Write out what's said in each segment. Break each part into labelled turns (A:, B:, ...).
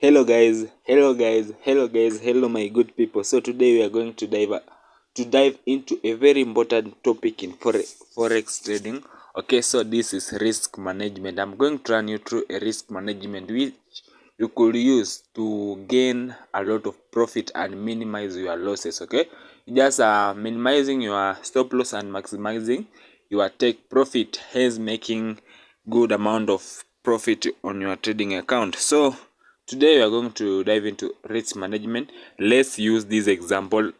A: Hello my good people. So today we are going to dive into a very important topic in forex trading. Okay, so this is risk management. I'm going to run you through a risk management which you could use to gain a lot of profit and minimize your losses. Okay, just minimizing your stop loss and maximizing your take profit, hence making good amount of profit on your trading account. So today we are going to dive into risk management. Let's use this example.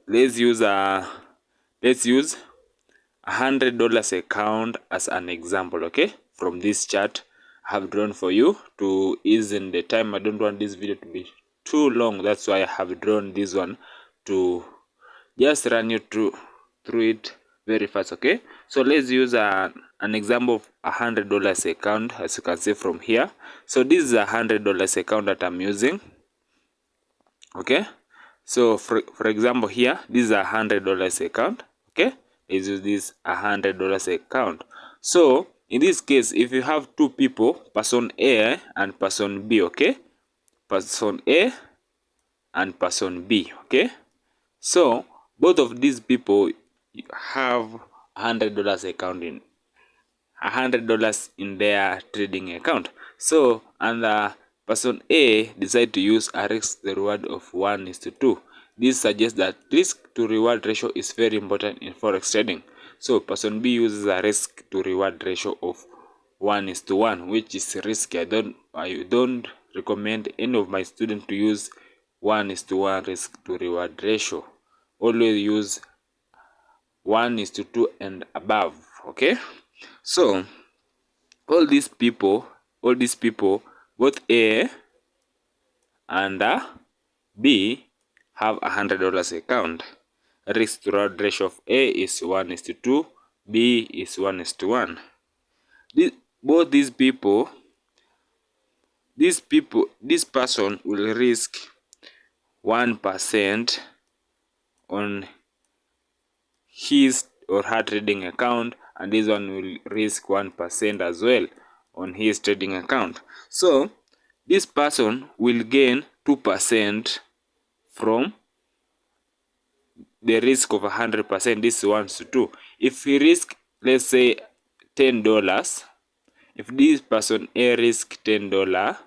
A: Let's use $100 account as an example. Okay, from this chart I have drawn for you to ease in the time. I don't want this video to be too long, that's why I have drawn this one to just run you through it very fast. Okay, so let's use an example of $100 account, as you can see from here. So this is $100 account that I'm using. Okay, so for example here, this is $100 account. Okay, let's use this $100 account. So in this case, if you have two people, person A and person B, okay, person A and person B, okay, so both of these people have $100 account in $100 in their trading account. So, and person A decide to use a risk to reward of 1:2. This suggests that risk to reward ratio is very important in forex trading. So person B uses a risk to reward ratio of 1:1, which is risky. I don't recommend any of my students to use 1:1 risk to reward ratio. Always use 1:2 and above. Okay, so all these people, both A and B have $100 account. Risk to reward ratio of A is 1:2, B is 1:1. Both these people, this person will risk 1% on his or her trading account, and this one will risk 1% as well on his trading account. So this person will gain 2% from the risk of 100%. This 1:2. If he risk, let's say $10, if this person A risk $10,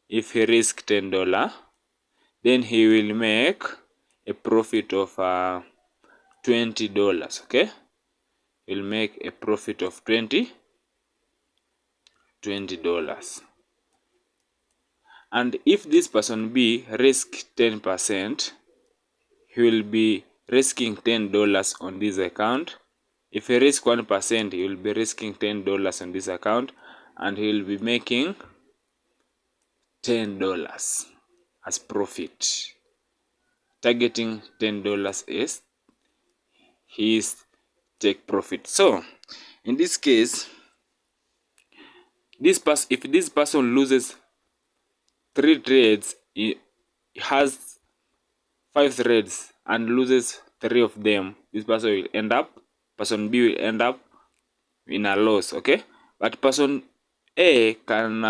A: if he risk $10, then he will make a profit of $20. Okay, will make a profit of $20. And if this person B risk 10%, he will be risking $10 on this account. If he risk 1%, he will be risking $10 on this account, and he will be making $10 as profit. Targeting $10 is his take profit. So in this case, if this person loses 3 trades, he has 5 trades and loses 3 of them, this person B will end up in a loss. Okay, but person A can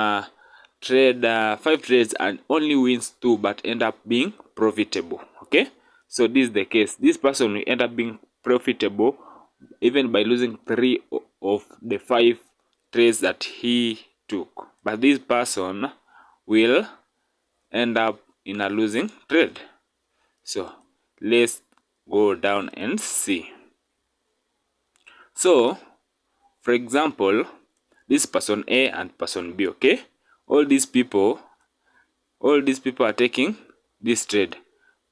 A: trade 5 trades and only wins 2 but end up being profitable. Okay, so this is the case. This person will end up being profitable even by losing 3 of the 5 trades that he took, but this person will end up in a losing trade. So let's go down and see. So for example, this person A and person B, okay, all these people are taking this trade.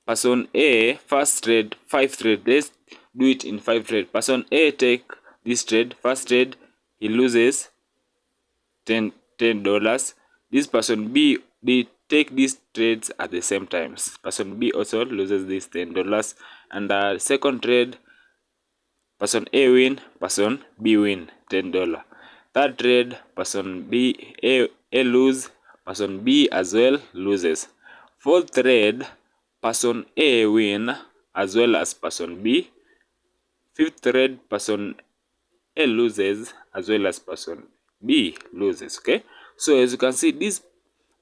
A: Person A first trade 5 trade. Let's do it in 5 trade. Person A take this trade, first trade, he loses $10. This person B, they take these trades at the same times. Person B also loses this $10, and the second trade, person A win, person B win $10. Third trade, person B A lose, person B as well loses. Fourth trade, person A win as well as person B. Fifth trade, person A loses as well as person B loses. Okay, so as you can see, this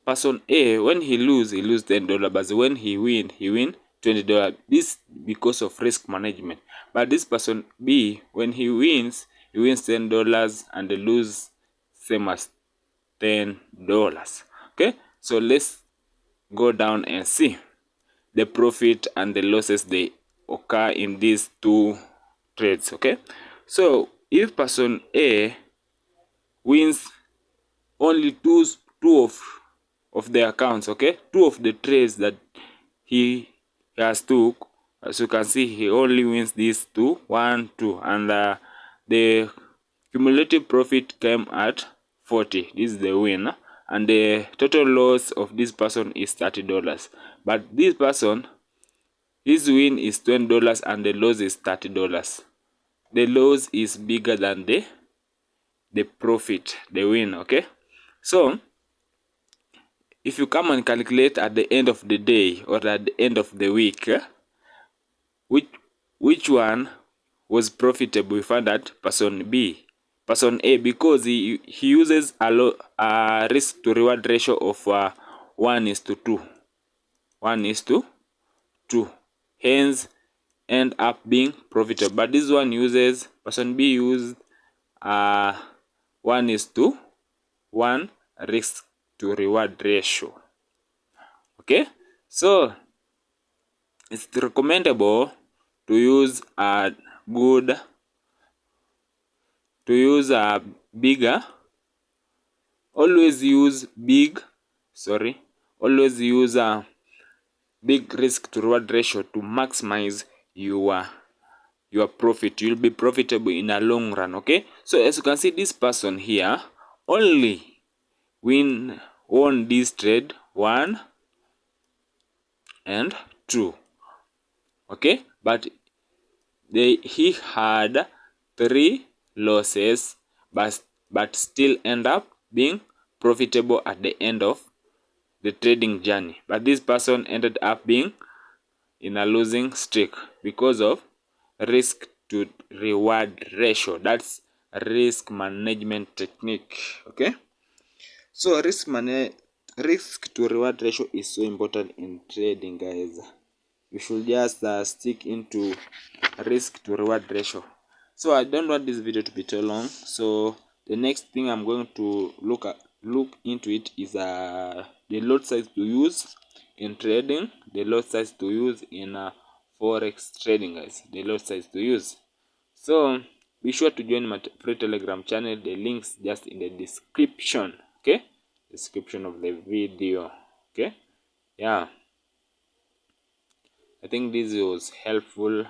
A: person A, when he lose $10, but when he win $20. This because of risk management. But this person B, when he wins $10 and they lose same as $10. Okay, so let's go down and see the profit and the losses they occur in these two trades. Okay, so if person A wins only two of the accounts, okay, two of the trades that he has took, as you can see, he only wins these two, 1, 2, and the cumulative profit came at 40. This is the win, and the total loss of this person is $30. But this person, his win is $20 and the loss is $30. The loss is bigger than the profit, the win. Okay, so if you come and calculate at the end of the day or at the end of the week, which one was profitable, we find that person A, because he uses a risk to reward ratio of 1:2. 1:2, hence end up being profitable. But this one uses, person B used 1:1 risk to reward ratio. Okay, so it's recommendable to use a bigger, always use a big risk to reward ratio to maximize your profit. You'll be profitable in a long run. Okay, so as you can see, this person here only won this trade 1 and 2. Okay, but he had 3 losses, but still end up being profitable at the end of the trading journey. But this person ended up being in a losing streak because of risk to reward ratio. That's a risk management technique. Okay, so risk to reward ratio is so important in trading, guys. You should just stick into risk to reward ratio. So I don't want this video to be too long, so the next thing I'm going to look into it is the lot size to use in trading, the lot size to use in forex trading, guys. The lot size to use. So be sure to join my free telegram channel. The links just in the description. Okay, description of the video. Okay, yeah, I think this was helpful.